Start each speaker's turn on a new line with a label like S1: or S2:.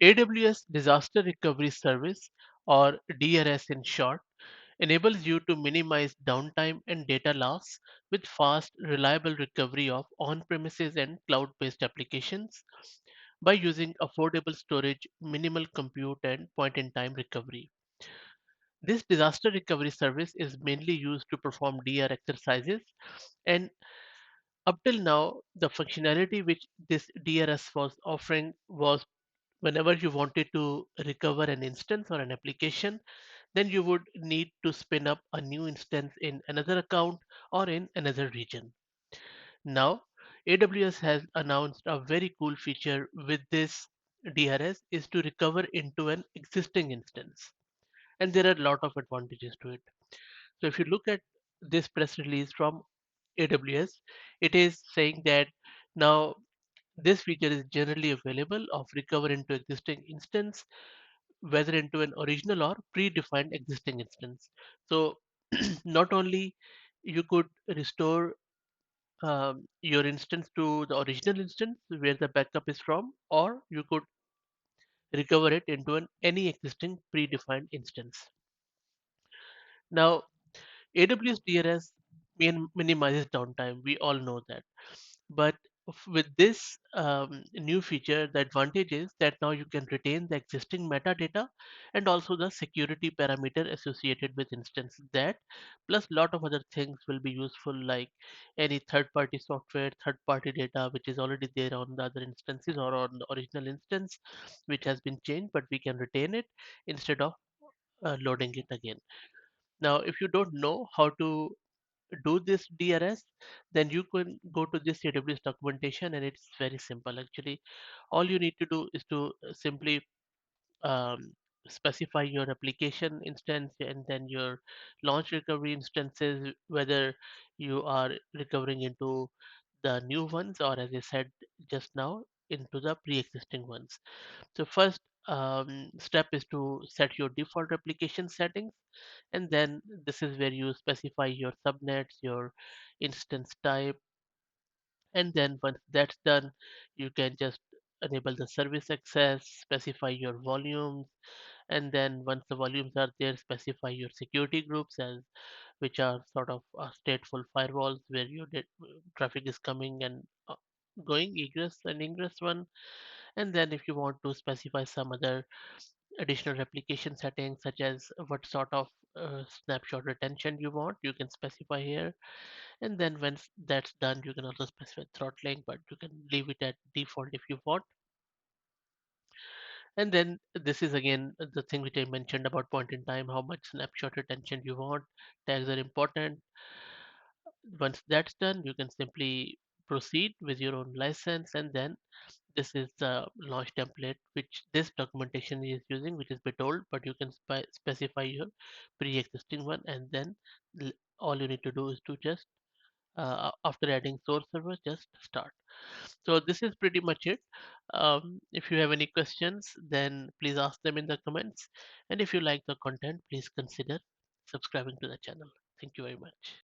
S1: AWS Disaster Recovery Service, or DRS in short, enables you to minimize downtime and data loss with fast, reliable recovery of on-premises and cloud-based applications by using affordable storage, minimal compute, and point-in-time recovery. This disaster recovery service is mainly used to perform DR exercises, and up till now, the functionality which this DRS was offering was whenever you wanted to recover an instance or an application, then you would need to spin up a new instance in another account or in another region. Now, AWS has announced a very cool feature with this DRS is to recover into an existing instance. And there are a lot of advantages to it. So if you look at this press release from AWS, it is saying that now this feature is generally available of recover into existing instance, whether into an original or predefined existing instance. So not only you could restore your instance to the original instance where the backup is from, or you could recover it into any existing predefined instance. Now, AWS DRS minimizes downtime. We all know that. But with this new feature, the advantage is that now you can retain the existing metadata and also the security parameter associated with instance that plus lot of other things will be useful like any third-party software, third-party data which is already there on the other instances or on the original instance which has been changed, but we can retain it instead of loading it again. Now, if you don't know how to do this DRS, then you can go to this AWS documentation and it's very simple actually. All you need to do is to simply um, specify your application instance and then your launch recovery instances, whether you are recovering into the new ones or as I said just now, into the pre-existing ones. So first step is to set your default application settings, and then this is where you specify your subnets, your instance type, and then once that's done, you can just enable the service access, specify your volumes, and then once the volumes are there, specify your security groups as which are sort of stateful firewalls where your traffic is coming and going egress and ingress one. And then if you want to specify some other additional replication settings such as what sort of snapshot retention you want, you can specify here. And then once that's done, you can also specify throttling, but you can leave it at default if you want. And then this is again the thing which I mentioned about point in time, how much snapshot retention you want. Tags are important. Once that's done, you can simply proceed with your own license, and then this is the launch template which this documentation is using, which is Bitold, but you can specify your pre-existing one, and then all you need to do is to just after adding source server, just start. So this is pretty much it. If you have any questions, then please ask them in the comments. And if you like the content, please consider subscribing to the channel. Thank you very much.